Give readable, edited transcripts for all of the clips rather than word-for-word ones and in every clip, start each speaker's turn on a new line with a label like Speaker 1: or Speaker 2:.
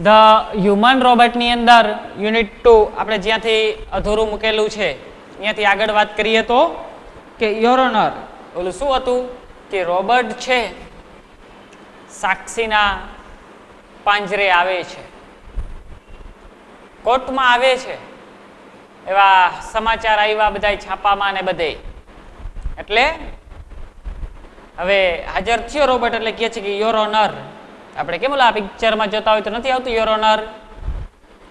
Speaker 1: The human રોબોટની અંદર unit 2 આપણે જ્યાંથી અધૂરું મૂકેલું છે ત્યાંથી આગળ વાત કરીએ તો કે યોર ઓનર ઓલું શું હતું કે રોબોટ છે સાક્ષીના પાંજરે આવે છે, કોર્ટમાં આવે છે, એવા સમાચાર આવ્યા બધા છાપામાં ને બધે, એટલે હવે હાજર થયો રોબોટ એટલે કહે છે કે યોર ઓનર. આપણે કેમ ઓલા પિક્ચરમાં જોતા હોય તો નથી આવતું યોર ઓનર,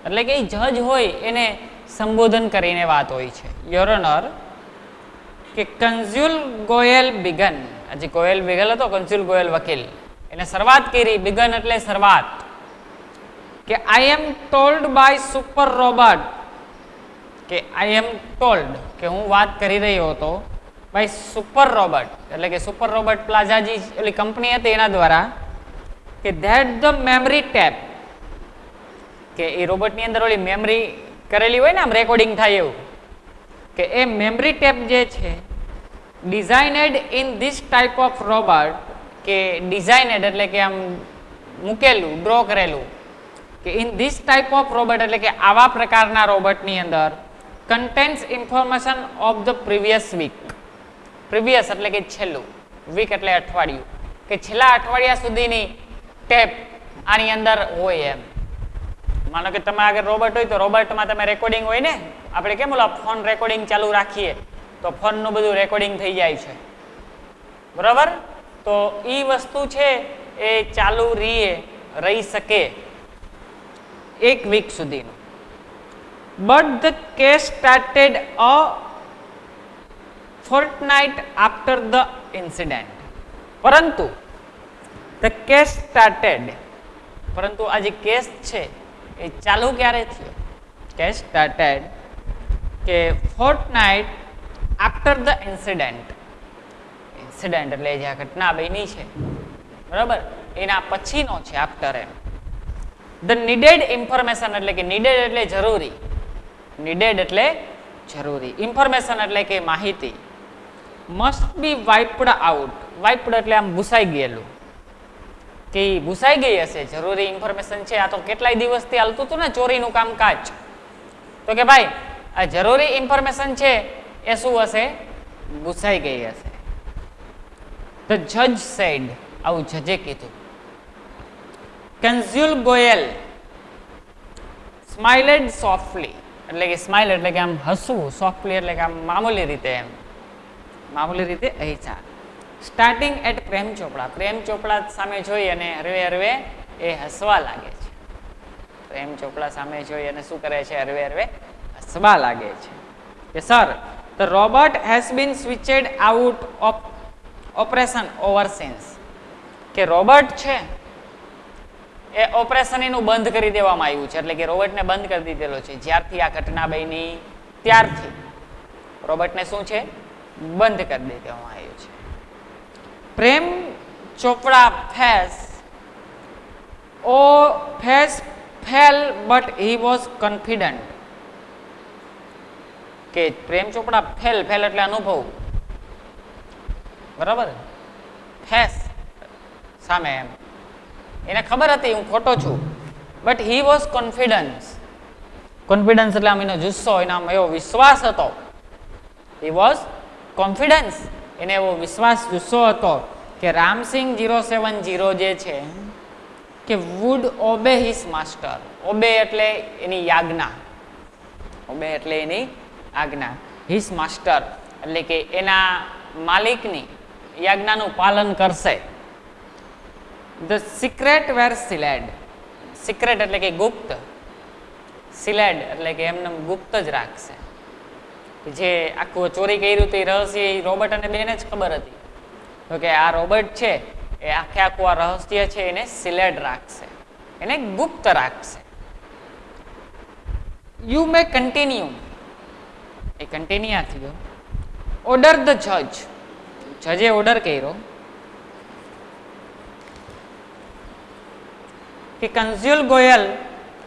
Speaker 1: એટલે કે જજ હોય એને સંબોધન કરીને વાત હોય છે. યોર ઓનર કે કંઝ્યુલ ગોયલ બિગન, હજી ગોયલ બિગલ હતો, કંઝ્યુલ ગોયલ વકીલ, એને શરૂઆત કરી. બિગન એટલે શરૂઆત, કે આઈ એમ ટોલ્ડ બાય સુપર રોબોટ, કે આઈ એમ ટોલ્ડ કે હું વાત કરી રહ્યો હતો બાય સુપર રોબોટ, એટલે કે સુપર રોબોટ પ્લાઝાજી ઓલી કંપની હતી એના દ્વારા, કે ધેટ ધ મેમરી ટેપ, કે એ રોબોટની અંદર ઓલી મેમરી કરેલી હોય ને આમ રેકોર્ડિંગ થાય એવું, કે એ મેમરી ટેપ જે છે designed in this type of robot, કે ડિઝાઇનેડ એટલે કે આમ મૂકેલું ડ્રો કરેલું, કે in this type of robot એટલે કે આવા પ્રકારના રોબોટની અંદર contains information of the previous week. Previous એટલે કે છેલ્લું, વીક એટલે અઠવાડિયું, કે છેલ્લા અઠવાડિયા સુધીની ટેપ આની અંદર હોય એમ. માનો કે તમે આગળ રોબોટ હોય તો રોબોટમાં તમે રેકોર્ડિંગ હોય ને, આપણે કેમ ઓલા ફોન રેકોર્ડિંગ ચાલુ રાખીએ તો ફોનનું બધું રેકોર્ડિંગ થઈ જાય છે, બરાબર? તો એ વસ્તુ છે એ ચાલુ રહી શકે એક વીક સુધીનું. But the case started a fortnight after the incident, પરંતુ ધ કેસ સ્ટાર્ટેડ, પરંતુ આ જે કેસ છે એ ચાલુ ક્યારે થયો? કેસ સ્ટાર્ટેડ કે fortnight after the incident. Incident એટલે જે ઘટના બની છે, બરાબર, એના પછીનો છે આફ્ટર એમ. ધ નીડેડ ઇન્ફોર્મેશન એટલે કે નીડેડ એટલે જરૂરી, નીડેડ એટલે જરૂરી, ઇન્ફોર્મેશન એટલે કે માહિતી, મસ્ટ બી વાઇપ્ડ આઉટ. વાઇપ્ડ એટલે આમ ભૂસાઈ ગયેલું, કે ભૂસાઈ ગઈ હશે. જરૂરી ઇન્ફોર્મેશન છે, આ તો કેટલાય દિવસથી હાલતું હતું ને ચોરીનું કામકાજ, તો કે ભાઈ આ જરૂરી ઇન્ફોર્મેશન છે એ શું હશે? ભૂસાઈ ગઈ હશે. ધ જજ સેડ, આવું જજે કીધું. કંઝ્યુલ ગોયલ સ્માઇલેડ સોફ્ટલી, એટલે કે સ્માઇલ એટલે કે આમ હસવું, સોફ્ટલી એટલે કે આમ મામૂલી રીતે, એમ મામૂલી રીતે હૈસા. સ્ટાર્ટિંગ એટ પ્રેમ ચોપડા, પ્રેમ ચોપડા સામે જોઈ અને હરવે હરવે એ હસવા લાગે છે. પ્રેમ ચોપડા સામે જોઈ અને શું કરે છે? હરવે હરવે હસવા લાગે છે. કે sir the robot has been switched out of operation over since, કે રોબોટ છે એ ઓપરેશન એનું બંધ કરી દેવામાં આવ્યું છે, એટલે કે રોબોટને બંધ કરી દીધેલો છે જ્યારથી આ ઘટના બની ત્યારથી રોબોટને શું છે? બંધ કરી દેવામાં આવ્યું છે. પ્રેમ ચોપડા face fail but he was confident, કે પ્રેમ ચોપડા ફેલ એટલે અનુભવ, બરાબર, ફેસ સામે એમ એને ખબર હતી હું ખોટો છું, but he was confidence. Confidence એટલે આમ એનો જુસ્સો, એનામાં એવો વિશ્વાસ હતો. હી વોઝ કોન્ફિડન્સ, એને એવો વિશ્વાસ જુસ્સો હતો કે રામસિંગ 070 જે છે કે would obey his master. Obey એટલે એની યાજ્ઞા, ઓબે એટલે એની આજ્ઞા, હિસ માસ્ટર એટલે કે એના માલિકની યાજ્ઞાનું પાલન કરશે. ધ સિક્રેટ વેર સિલેડ, સિક્રેટ એટલે કે ગુપ્ત, સિલેડ એટલે કે એમને ગુપ્ત જ રાખશે. જે આખું ચોરી કર્યું હતું એ રહસ્ય એ રોબોટ અને બેને જ ખબર હતી, તો કે આ રોબોટ છે એ આખું આ રહસ્ય છે એને સિલેડ રાખશે, એને ગુપ્ત રાખશે. You may continue, A continue થયો. ઓર્ડર ધ જજ, જજે ઓર્ડર કર્યો કે કંઝ્યુલ ગોયલ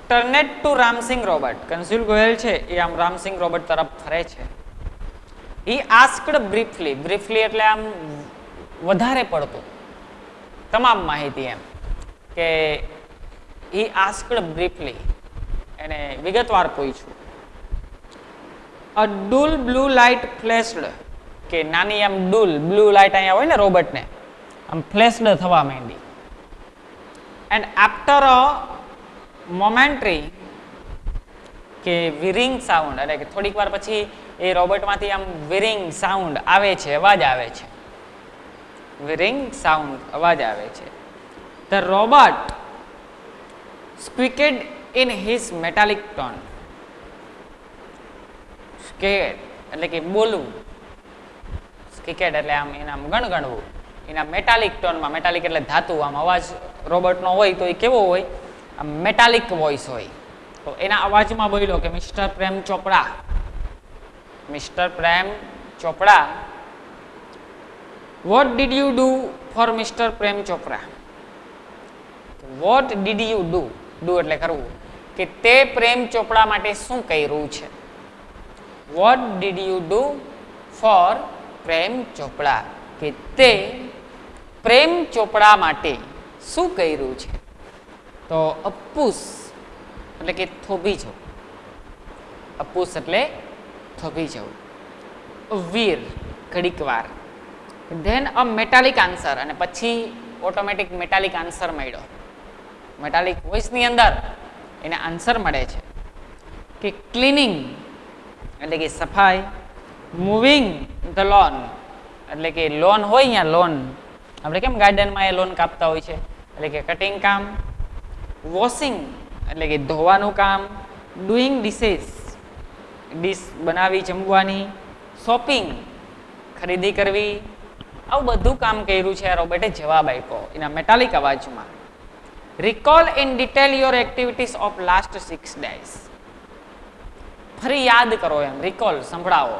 Speaker 1: ટર્નેટ ટુ રામસિંગ રોબોટ. કંઝ્યુલ ગોયલ છે એ આમ રામસિંગ રોબોટ તરફ ફરે છે. હી આસ્કડ બ્રીફલી, બ્રીફલી એટલે આમ વધારે પડતું તમામ માહિતી, એમ કે he asked briefly. એને વિગતવાર પૂછ્યું. A dull blue light flashed. કે નાની આમ ડુલ બ્લુ લાઇટ અહીંયા હોય ને રોબોટને આમ ફ્લેશ્ડ થવા માંડી. એન્ડ આફ્ટર અ મોમેન્ટરી કે વિરિંગ સાઉન્ડ, એટલે કે થોડીક વાર પછી એ રોબોટમાંથી આમ વિરિંગ સાઉન્ડ આવે છે, અવાજ આવે છે. વિરિંગ સાઉન્ડ અવાજ આવે છે. The robot squeaked in his metallic tone. Squeaked એટલે કે બોલવું, સ્ક્વિકેડ એટલે આમ એના ગણગણવું, એના મેટાલિક ટોનમાં, મેટાલિક એટલે ધાતુ, આમ અવાજ રોબોટનો હોય તો એ કેવો હોય, આમ મેટાલિક વોઇસ હોય. તો એના અવાજમાં બોલ્યો કે mister Prem Chopra, mister Prem Chopra, what did you do for mister Prem Chopra. What did you do, do એટલે કરવું, કે તે પ્રેમ ચોપડા માટે શું કર્યું છે. What did you do for Prem Chopra, કે તે પ્રેમ ચોપડા માટે શું કર્યું છે. તો અપ્પુસ એટલે કે થોભી જવું, અપ્પુસ એટલે થોભી જવું. વીર ઘડીક વાર. ધેન અ મેટાલિક આન્સર, અને પછી ઓટોમેટિક મેટાલિક આન્સર મળ્યો. મેટાલિક વોઇસની અંદર એને આન્સર મળે છે કે ક્લીનિંગ એટલે કે સફાઈ, મૂવિંગ ધ લોન એટલે કે લોન હોય અહીંયા લોન, આપણે કેમ ગાર્ડનમાં એ લોન કાપતા હોય છે, એટલે કે કટિંગ કામ, વોશિંગ એટલે કે ધોવાનું કામ, ડુઈંગ ડિશેસ ડીશ બનાવી જમવાની, શોપિંગ ખરીદી કરવી, આવું બધું કામ કર્યું છે આ રોબોટે જવાબ આપ્યો એના મેટાલિક અવાજમાં. Recall in detail your activities of last 6 days. ફરી યાદ કરો એમ, રિકોલ સંભળાવો.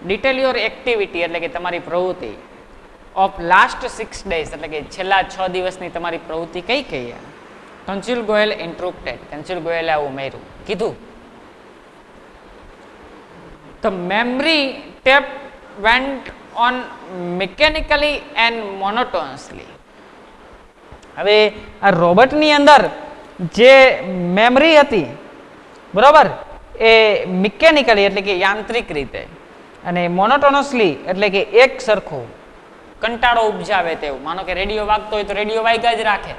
Speaker 1: ડિટેલ યોર એક્ટિવિટી એટલે કે તમારી પ્રવૃત્તિ, ઓફ લાસ્ટ 6 days એટલે કે છેલ્લા 6 દિવસની તમારી પ્રવૃત્તિ કઈ કઈ. કંચુલ ગોયલ ઇન્ટરપ્ટેડ, કંચુલ ગોયલે આવું ઉમેર્યું, કીધું. The memory tape went on mechanically and monotonously. હવે આ રોબોટની અંદર જે મેમરી હતી બરાબર, એ મિકેનિકલી એટલે કે યાંત્રિક રીતે, અને મોનોટોનસલી એટલે કે એક સરખું કંટાળો ઉપજાવે તેવું. માનો કે રેડિયો વાગતો હોય તો રેડિયો વાગ્યા જ રાખે,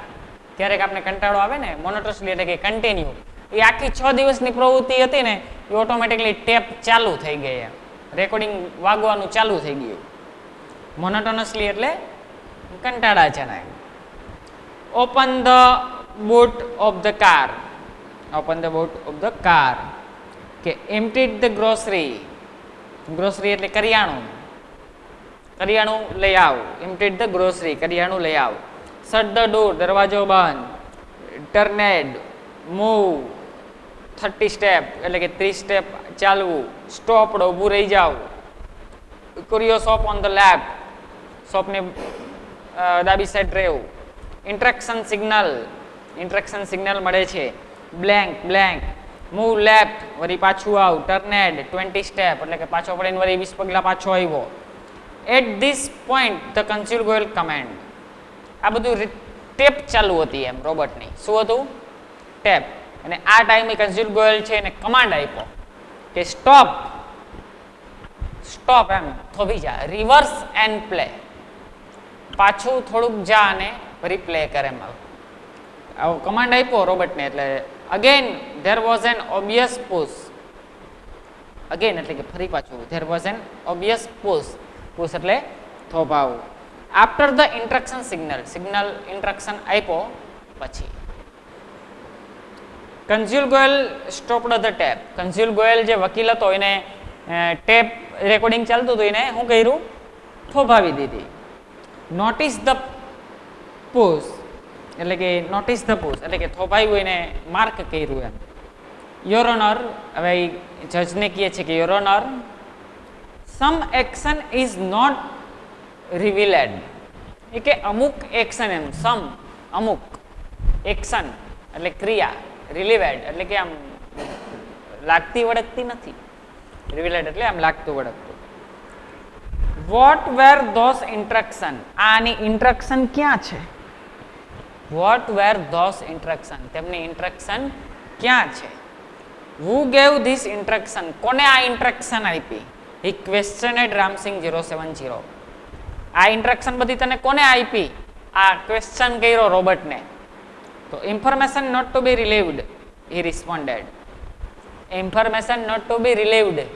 Speaker 1: ક્યારેક આપણે કંટાળો આવે ને, મોનોટોનસલી એટલે કે કન્ટિન્યુ. એ આખી 6 દિવસની પ્રવૃત્તિ હતી ને એ ઓટોમેટિકલી ટેપ ચાલુ થઈ ગઈ, રેકોર્ડિંગ વાગવાનું ચાલુ થઈ ગયું. મોનોટોનસલી એટલે કંટાળાજનક. Open the boot of the car, open the boot of the car, કે એમ્પ્ટીડ ધ ગ્રોસરી, ગ્રોસરી એટલે કરિયાણું, કરિયાણું લઈ આવ, એમ્પ્ટીડ ધ ગ્રોસરી કરિયાણું લઈ આવ. શટ ધ ડોર દરવાજો બંધ. ટર્નેડ મૂવ 30 સ્ટેપ એટલે કે 30 સ્ટેપ ચાલવું. સ્ટોપડ ઊભું રહી જાવ. કુરિયો શોપ ઓન ધ લેફ્ટ, શોપની ડાબી સાઈડ રહેવું. ઇન્ટ્રેક્શન સિગ્નલ, ઇન્ટ્રેક્શન સિગ્નલ મળે છે. બ્લેન્ક બ્લેન્ક, મૂવ લેફ્ટ વળી પાછું આવ. ટર્નેડ 20 સ્ટેપ એટલે કે પાછો પડીને વળી 20 પગલા પાછો આવ્યો. At this point the counsel Goyal commanded. આ બધું ટેપ ચાલુ હતી એમ રોબોટની. શું હતું? ટેપ. અને આ ટાઈમે કંચુલ ગોયલ છે એને કમાન્ડ આપ્યો કે સ્ટોપ, સ્ટોપ એમ થોભી જા, રિવર્સ એન્ડ પ્લે, પાછું થોડુંક જા અને ફરી પ્લે કરે એમ. આવો કમાન્ડ આપ્યો રોબોટને. એટલે again there was an obvious push, again એટલે કે ફરી પાછું, there was an obvious push, push એટલે થોભાવું. After the instruction signal, signal instruction આપ્યો પછી. Counsel Goyal stopped the tape, counsel Goyal જે વકીલ હતો એને ટેપ રેકોર્ડિંગ ચાલતું હતું એને શું કર્યું? થોભાવી દીધી. નોટિસ ધ પુશ એટલે કે નોટિસ ધ પુશ એટલે કે થોભાવ્યું એને માર્ક કર્યું એમ. યોર ઓનર, હવે જજને કહે છે કે your honour, some action is not revealed, એ કે અમુક એક્શન એમ, સમ અમુક એક્શન એટલે ક્રિયા, રિલીવેડ એટલે કે આમ લાગતી વળગતી નથી, રિવીલેડ એટલે આમ લાગતું વળગતું. વોટ વેર ધોઝ ઇન્ટ્રક્શન, આની ઇન્ટ્રક્શન ક્યાં છે? વોટ વેર ધોસ ઇન્સ્ટ્રક્શન, તેમની ઇન્સ્ટ્રક્શન ક્યાં છે? હુ ગેવ ધીસ ઇન્સ્ટ્રક્શન, કોને આ ઇન્સ્ટ્રક્શન આપી? હી ક્વેશ્ચનેડ રામસિંગ 070, આ ઇન્સ્ટ્રક્શન બધી તને કોને આપી? આ ક્વેશ્ચન કર્યો રોબર્ટને. તો information not to be relieved, he responded. Information not to be relieved,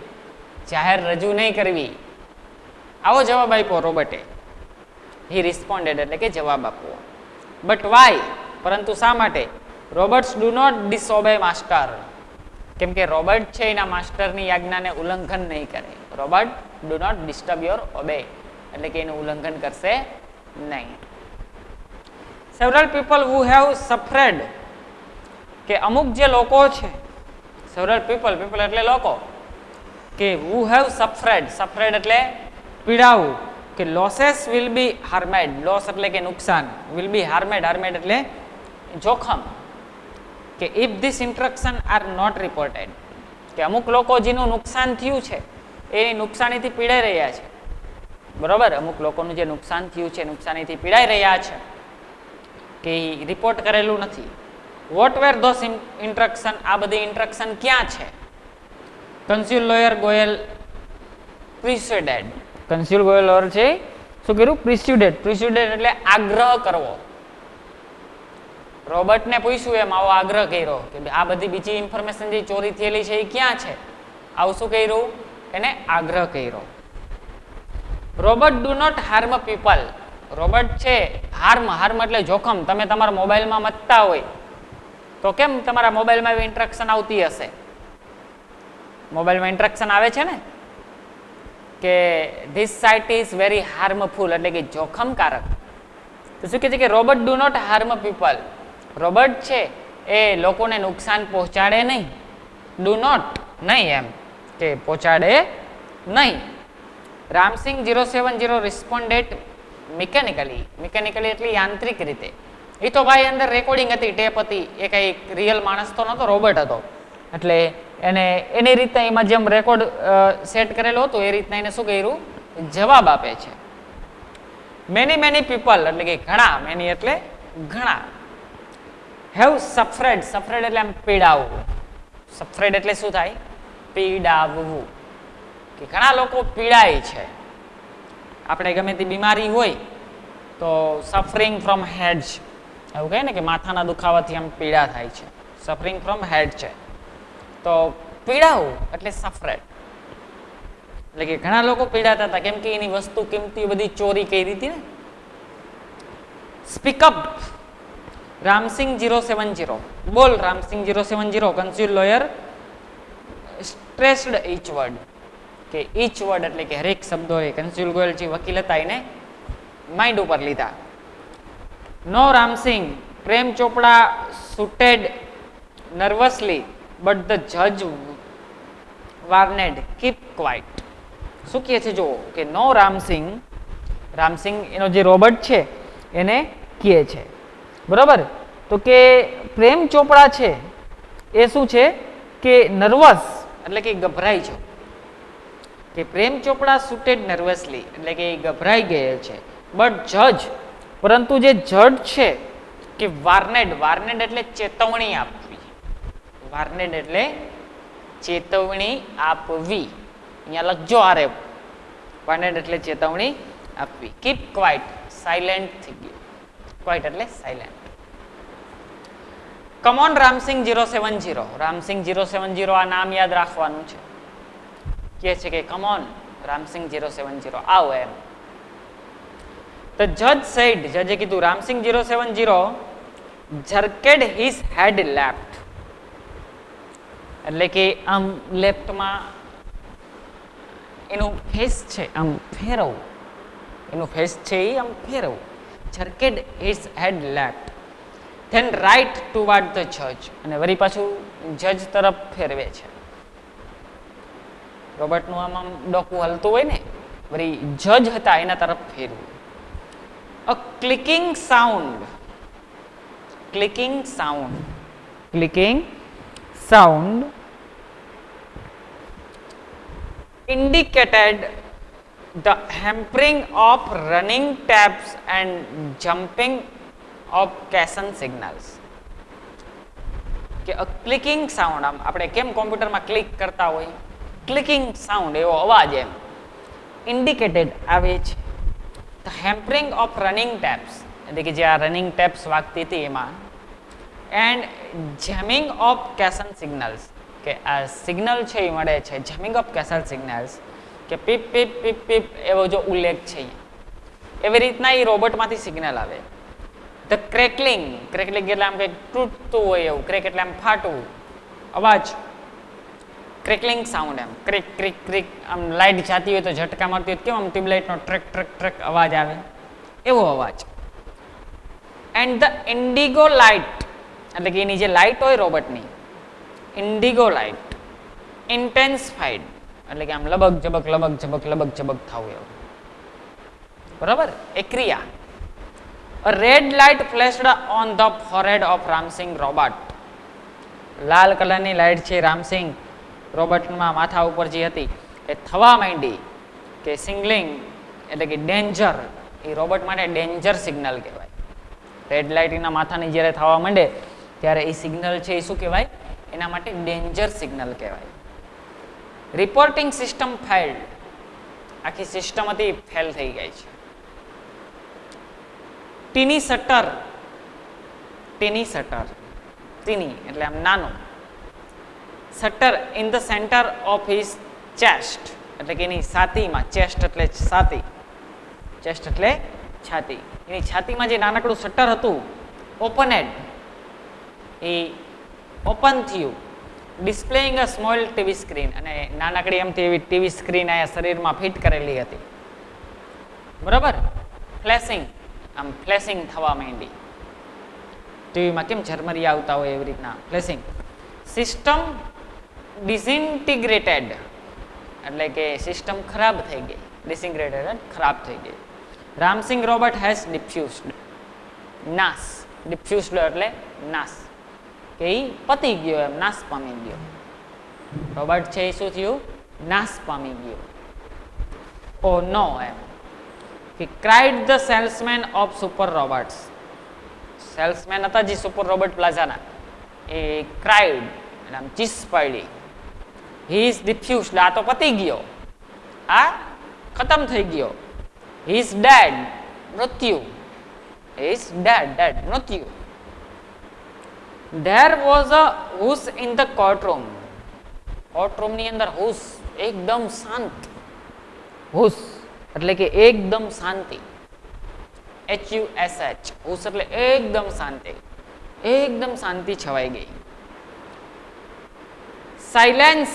Speaker 1: જાહેર રજૂ નહીં કરવી, આવો જવાબ આપ્યો રોબર્ટે. હી રિસ્પોન્ડેડ એટલે કે જવાબ આપવો. બટ વાય, પરંતુ શા માટે? રોબર્ટ્સ ડુ નોટ ડિસઓબે માસ્ટર, કેમ કે રોબર્ટ છે એના માસ્ટરની આજ્ઞાને ઉલ્લંઘન નહીં કરે. Robot do not disturb your obey, એટલે કે એનું ઉલ્લંઘન કરશે નહીં. Several people who have suffered, કે અમુક જે લોકો છે, સેવરલ પીપલ, પીપલ એટલે લોકો, કે હુ હેવ સફરેડ, સફરેડ એટલે પીડાવું, કે લોસેસ વિલ બી હાર્મેડ, લોસ એટલે કે નુકસાન, વિલ બી હાર્મેડ, હાર્મેડ એટલે જોખમ, કે if this instruction are not reported, કે અમુક લોકો જેનું નુકસાન થયું છે એ નુકસાનીથી પીડાઈ રહ્યા છે. બરોબર, અમુક લોકોનું જે નુકસાન થયું છે નુકસાનીથી પીડાઈ રહ્યા છે, કે રિપોર્ટ કરેલું નથી. વોટ વેર ધોસ ઇન્સ્ટ્રક્શન, આ બધી ઇન્સ્ટ્રક્શન ક્યાં છે? કન્સ્યુલ લોયર ગોયલ પ્રિસ્યુડેડ, કન્સ્યુલ ગોયલ લોયર છે શું કર્યું? પ્રિસ્યુડેડ, પ્રિસ્યુડેડ એટલે આગ્રહ કરવો. રોબર્ટને પૂછ્યું એમ આવો આગ્રહ કર્યો કે આ બધી બીજી ઇન્ફોર્મેશન જે ચોરી થયેલી છે એ ક્યાં છે? આવું શું કર્યું? એને આગ્રહ કર્યો. Robot do not harm people, robot છે હાર્મ, હાર્મ એટલે જોખમ. તમે તમારા મોબાઈલમાં મતતા હોય તો કેમ તમારા મોબાઈલમાં એવી ઇન્સ્ટ્રક્શન આવતી હશે? મોબાઈલમાં ઇન્સ્ટ્રક્શન આવે છે ને કે this site is very harmful, એટલે કે જોખમકારક. તો શું કહે છે કે robot do not harm people, robot છે એ લોકોને નુકસાન પહોંચાડે નહીં. ડુ નોટ નહીં, એમ કે પહોંચાડે નહીં. રામસિંગ 070 રિસ્પોન્ડેડ મિકેનિકલી, મિકેનિકલી એટલે યાંત્રિક રીતે. એ તો ભાઈ અંદર રેકોર્ડિંગ હતી, ટેપ હતી, એ કઈ રિયલ માણસ તો નહોતો, રોબોટ હતો, એટલે એને એની રીતે એમાં જેમ રેકોર્ડ સેટ કરેલો હતો એ રીતના એને શું કર્યું? જવાબ આપે છે. મેની મેની પીપલ એટલે કે ઘણા, મેની એટલે ઘણા. હેવ સફરેડ, સફરેડ એટલે આમ પીડાવવું. સફરેડ એટલે શું થાય? પીડાવવું, કે ઘણા લોકો પીડાય છે. આપણે ગમે તે બીમારી હોય તો સફરિંગ ફ્રોમ હેડ, એવું કહે ને કે માથાના દુખાવાથી આમ પીડા થાય છે, સફરિંગ ફ્રોમ હેડ છે. તો પીડાવું એટલે સફરેડ, એટલે કે ઘણા લોકો પીડાતા હતા કેમ કે એની વસ્તુ કિંમતી બધી ચોરી કરી હતી ને. સ્પીકઅપ રામસિંગ 070, બોલ Ramsingh 070, counsel lawyer stressed each word, કે ઈચ વર્ડ એટલે કે હરેક શબ્દો એ કન્સ્યુલ ગોયલ જે વકીલ હતા એને માઇન્ડ ઉપર લીધા. નો રામસિંગ, પ્રેમ ચોપડા સુટેડ નર્વસલી બટ ધ જજ વાર્નેડ કીપ ક્વાઇટ. શું કહે છે જો કે નો રામસિંગ, રામસિંગ એનો જે રોબર્ટ છે એને કહે છે, બરાબર. તો કે પ્રેમ ચોપડા છે એ શું છે કે નર્વસ એટલે કે ગભરાઈ છે, કે પ્રેમ ચોપડા સુટેડ નર્વસલી એટલે કે ગભરાઈ ગયેલ છે. બટ જજ, પરંતુ જે જજ છે કે વાર્નેડ, વાર્નેડ એટલે ચેતવણી આપવી, વાર્નેડ એટલે ચેતવણી આપવી, અહીંયા લખજો આરે, વાર્નેડ એટલે ચેતવણી આપવી. કીપ ક્વાઇટ, સાયલેન્ટ થઈ ગયું, ક્વાઇટ એટલે સાયલેન્ટ. કમોન રામસિંગ 070, રામસિંગ 070 આ નામ યાદ રાખવાનું છે. કહે છે કે કમોન રામસિંગ 070 આવો એમ. ધ જજ સેડ, જજે કીધું રામસિંગ 070 જર્કેડ હિઝ હેડ લેફ્ટ, એટલે કે આમ લેફ્ટમાં એનું ફેસ છે આમ ફેરવવું, એનું ફેસ છે એ આમ ફેરવવું. Jerked his head left, then right toward the જજ, અને વળી પાછું જજ તરફ ફેરવે છે. રોબર્ટનું આમ ડોકું હલતું હોય ને, વળી જજ હતા એના તરફ ફેરવું. A clicking sound, clicking sound, clicking sound indicated the hampering of running taps and jumping of કેશન સિગ્નલ્સ. કે અ ક્લિકિંગ સાઉન્ડ, આમ આપણે કેમ કોમ્પ્યુટરમાં ક્લિક કરતા હોય, ક્લિકિંગ સાઉન્ડ, એવો અવાજ એમ ઇન્ડિકેટેડ આવે છે. The hampering of running taps, એટલે કે જે આ રનિંગ ટેપ્સ વાગતી હતી એમાં, એન્ડ જેમિંગ ઓફ કેશન સિગ્નલ્સ, કે આ સિગ્નલ છે એ મળે છે જેમિંગ ઓફ કેશન સિગ્નલ્સ, કે પીપ પીપ પીપ પીપ એવો જો ઉલ્લેખ છે અહીંયા. એવી રીતના એ રોબોટમાંથી સિગ્નલ આવે. ધ ક્રેકલિંગ, ક્રેકલિંગ એટલે આમ કંઈક તૂટતું હોય એવું, ક્રેક એટલે આમ ફાટવું અવાજ, ક્રેકલિંગ સાઉન્ડ, એમ ક્રિક ક્રિક ક્રિક, આમ લાઇટ જાતી હોય તો ઝટકા મારતી હોય કેમ આમ ટ્યુબલાઇટનો ટ્રેક ટ્રેક ટ્રેક અવાજ આવે, એવો અવાજ. એન્ડ ધ ઇન્ડિગો લાઇટ, એટલે કે એની જે લાઇટ હોય રોબોટની, ઇન્ડિગો લાઇટ, ઇન્ટેન્સફાઈડ, એટલે કે આમ લબક ઝબક લબક ઝબક લબક ઝબક થવું એવું, બરાબર એ ક્રિયા. A red light flashed on the forehead of Ramsing robot. લાલ કલરની લાઇટ છે રામસિંગ રોબોટમાં માથા ઉપર જે હતી એ થવા માંડી, કે સિગ્નલિંગ એટલે કે ડેન્જર, એ રોબોટ માટે ડેન્જર સિગ્નલ કહેવાય. રેડ લાઇટ એના માથાની જ્યારે થવા માંડે ત્યારે એ સિગ્નલ છે એ શું કહેવાય, એના માટે ડેન્જર સિગ્નલ કહેવાય. રિપોર્ટિંગ સિસ્ટમ ફેલ્ડ, આખી સિસ્ટમ હતી ફેલ થઈ ગઈ છે. ટીની શટર, ટીની શટર, ટીની એટલે આમ નાનું, shutter in the centre of his chest, એટલે કે એની છાતીમાં, ચેસ્ટ એટલે છાતી, ચેસ્ટ એટલે છાતી, એની છાતીમાં જે નાનકડું શટર હતું ઓપનેડ, એ ઓપન થયું. ડિસ્પ્લેઇંગ અ સ્મોલ ટીવી સ્ક્રીન, અને નાનકડી એમથી એવી ટીવી સ્ક્રીન અહીંયા શરીરમાં ફિટ કરેલી હતી, બરાબર. ફ્લેશિંગ, આમ ફ્લેશિંગ થવા માંડી, ટીવીમાં કેમ ઝરમરિયા આવતા હોય એવી રીતના ફ્લેશિંગ. સિસ્ટમ ડિસઇન્ટિગ્રેટેડ, એટલે કે સિસ્ટમ ખરાબ થઈ ગઈ, ડિસઇન્ટિગ્રેટેડ ખરાબ થઈ ગઈ. રામસિંગ રોબોટ હેઝ ડિફ્યુઝડ, નાશ, ડિફ્યુઝડ એટલે નાશ, કે એ પતી ગયો એમ, નાશ પામી ગયો. રોબોટ છે એ શું થયું, નાશ પામી ગયો. ઓ નો એમ, કે cried the salesman of super robots, salesman હતા જે સુપર રોબોટ પ્લાઝાના, એ ક્રાઇડ એટલે આમ ચીસ પાડી. હી ઇઝ ડિફ્યુઝડ, આ તો પતી ગયો, આ ખતમ થઈ ગયો. હી ઇઝ ડેડ, મૃત્યુ, હી ઇઝ ડેડ, ડેડ મૃત્યુ. There was a hush in the courtroom, કોર્ટરૂમની અંદર હુશ, એકદમ શાંત, હુશ એટલે કે એકદમ શાંતિ, HUSH, હુશ એટલે એકદમ શાંતિ, એકદમ શાંતિ છવાઈ ગઈ. Silence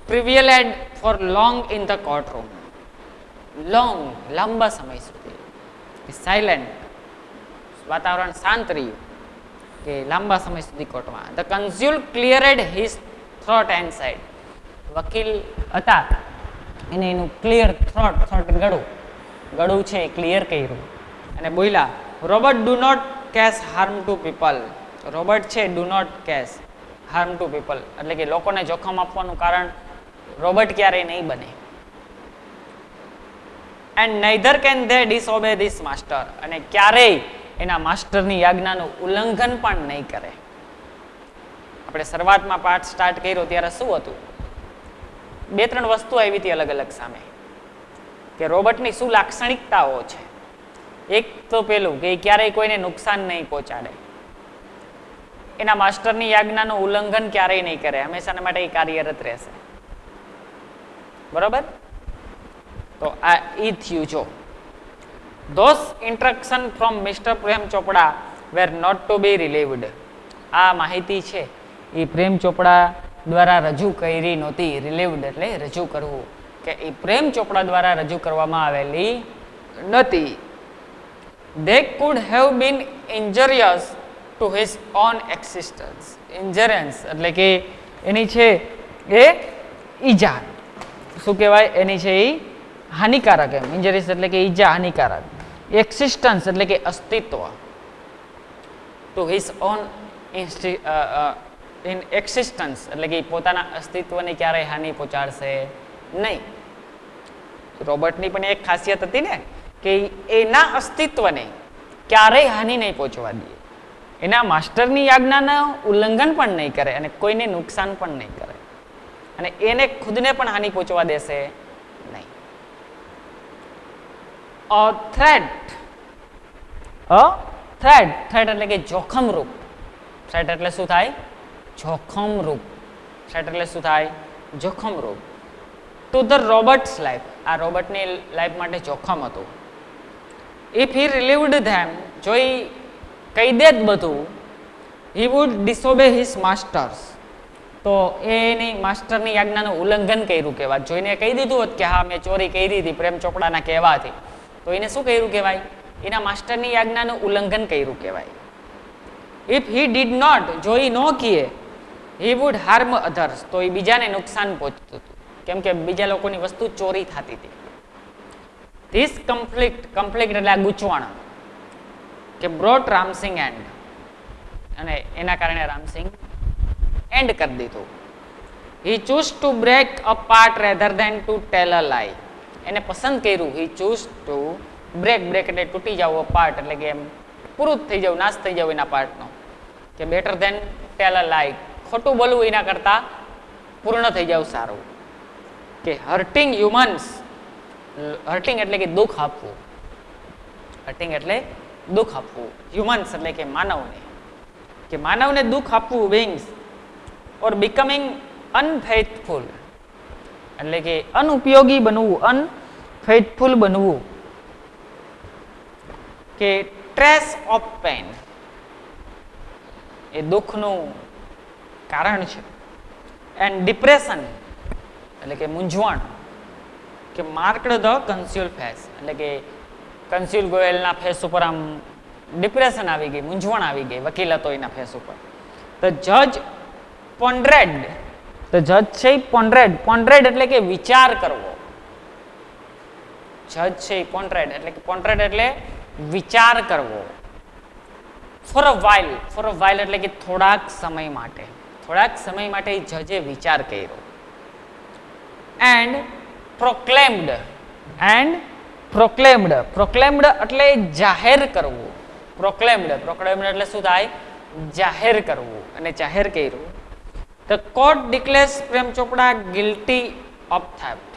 Speaker 1: prevailed for long in the courtroom, long લાંબા સમય સુધી, સાયલેન્ટ વાતાવરણ શાંત રહ્યું, કે લાંબા સમય સુધી કોર્ટમાં. The counsel cleared his throat and said, વકીલ હતા એને એનું ક્લિયર થ્રોટ, થ્રોટ ગળું છે એ ક્લિયર કર્યું અને બોલ્યા, robot do not cause harm to people, robot છે do not cause harm to people, એટલે કે લોકોને જોખમ આપવાનું કારણ રોબોટ ક્યારેય નહીં બને. And neither can they disobey this master, અને ક્યારેય એના માસ્ટરની આજ્ઞાનું ઉલ્લંઘન પણ નહીં કરે. આપણે શરૂઆતમાં પાઠ સ્ટાર્ટ કર્યો ત્યારે શું હતું, 2-3 વસ્તુ આવી હતી અલગ અલગ સામે, કે રોબોટની શું લાક્ષણિકતાઓ છે. એક તો પેલું કે ક્યારેય કોઈને નુકસાન નહીં પહોંચાડે, એના માસ્ટરની આજ્ઞાનું ઉલ્લંઘન ક્યારેય નહીં કરે, હંમેશા માટે એ કાર્યરત રહેશે, બરોબર. તો આ ઈ થયું. જો those instruction from Mr. Prem Chopra were not to be relieved, આ માહિતી છે એ પ્રેમ ચોપડા દ્વારા રજૂ કરી નહોતી. રિલીવડ એટલે રજૂ કરવું, કે એ પ્રેમ ચોપડા દ્વારા રજૂ કરવામાં આવેલી નથી. They could have been injurious to his own existence, injurious એટલે કે એની છે એ ઈજા, શું કહેવાય, એની છે એ હાનિકારક, એમ ઇન્જરીસ એટલે કે ઈજા, હાનિકારક. એક્સિસ્ટન્સ એટલે કે અસ્તિત્વ, to his own in existence એટલે કે પોતાના અસ્તિત્વને ક્યારેય હાનિ પહોંચાડશે નહીં. રોબોટની પણ એક ખાસિયત હતી ને, કે એના અસ્તિત્વને ક્યારેય હાનિ નહીં પહોંચવા દે, એના માસ્ટરની આજ્ઞાનું ઉલ્લંઘન પણ નહીં કરે અને કોઈને નુકસાન પણ નહીં કરે અને એને ખુદને પણ હાનિ પહોંચવા દેશે નહીં. થ્રેટ એટલે કે જોખમરૂપ. થ્રેટ એટલે શું થાય? જોખમરૂપ. થ્રેટ એટલે શું થાય? જોખમરૂપ. ટુ ધ રોબોટ્સ લાઈફ, આ રોબોટની લાઈફ માટે જોખમ હતું. ઇફ હી રિલીવડ ધેમ, જો એ કહી દે જ બધું, હી વુડ ડિસઓબે હિઝ માસ્ટર્સ, તો એની માસ્ટરની આજ્ઞાનું ઉલ્લંઘન કર્યું કહેવાય. જોઈને કહી દીધું હોત કે હા મેં ચોરી કરી હતી પ્રેમ ચોપડાના કહેવાથી, તો એને શું કર્યું કહેવાય? એના માસ્ટરની આજ્ઞાનું ઉલ્લંઘન કર્યું કહેવાય. ઇફ હી ડીડ નોટ, જો એ ન કહે, હી વુડ હાર્મ અધર્સ, તો એ બીજાને નુકસાન પહોંચતું હતું, કેમ કે બીજા લોકોની વસ્તુ ચોરી થતી હતી. ધીસ કન્ફ્લિક્ટ એટલે આ ગૂંચવણ કે બ્રોટ રામસિંગ એન્ડ, અને એના કારણે રામસિંગ એન્ડ કરી દીધું. He choose to break a part rather than to tell a lie, એને પસંદ કર્યું. હી ચૂઝ ટુ બ્રેક એટલે તૂટી જવો, પાર્ટ એટલે કે એમ પૂરું થઈ જવું, નાશ થઈ જવું એના પાર્ટનો, કે બેટર ધેન ટેલ અ લાઈ, ખોટું બોલવું એના કરતાં પૂર્ણ થઈ જવું સારું. કે હર્ટિંગ હ્યુમન્સ, હર્ટિંગ એટલે કે દુઃખ આપવું, હર્ટિંગ એટલે દુઃખ આપવું, હ્યુમન્સ એટલે કે માનવને, કે માનવને દુઃખ આપવું, વિંગ્સ ઓર બિકમિંગ અનફેથફુલ એટલે કે અનુપયોગી બનવું, અનફેથફુલ બનવું, કે ટ્રેસ ઓફ પેન એ દુઃખનું કારણ છે. એન્ડ ડિપ્રેશન એટલે કે મૂંઝવણ, કે માર્કડ ધ કન્સ્યુલ ફેસ એટલે કે કન્સ્યુલ ગોયલના ફેસ ઉપર આમ ડિપ્રેશન આવી ગઈ, મૂંઝવણ આવી ગઈ, વકીલ હતો એના ફેસ ઉપર. ધ જજ પોન્ડ્રેડ, ધ જજ છે પોન્ડ્રેડ એટલે કે વિચાર કરવો. જજ છે પોન્ડ્રેડ એટલે વિચાર કરવો. ફોર અ વાઇલ એટલે કે થોડાક સમય માટે એ જજે વિચાર કર્યો. એન્ડ પ્રોક્લેમ્ડ એટલે જાહેર કરવું. પ્રોક્લેમ્ડ એટલે શું થાય? જાહેર કરવું, અને જાહેર કર્યું. The court ડિક્લેર્સ Prem Chopra guilty of theft.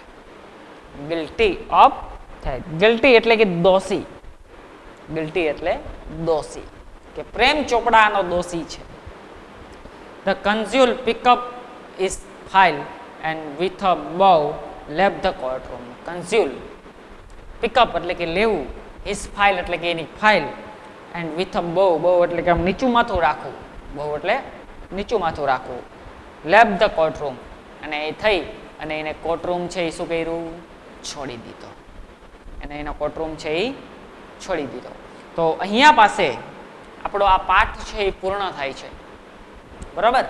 Speaker 1: Guilty એટલે કે દોષી. ગિલ્ટી એટલે દોષી, કે પ્રેમ ચોપડાનો દોષી છે. The counsel pick up his file and with a bow left the courtroom. Counsel pick up એટલે કે લેવું, હિઝ ફાઇલ એટલે કે એની file, and with a bow એટલે કે આમ નીચું માથું રાખવું, bow એટલે નીચું માથું રાખવું, લેફ્ટ ધ કોર્ટરૂમ અને એ થઈ અને એને કોર્ટરૂમ છે એ શું કર્યું? છોડી દીધો. અને એનો કોર્ટરૂમ છે એ છોડી દીધો. તો અહીંયા પાસે આપણો આ પાઠ છે એ પૂર્ણ થાય છે. બરાબર?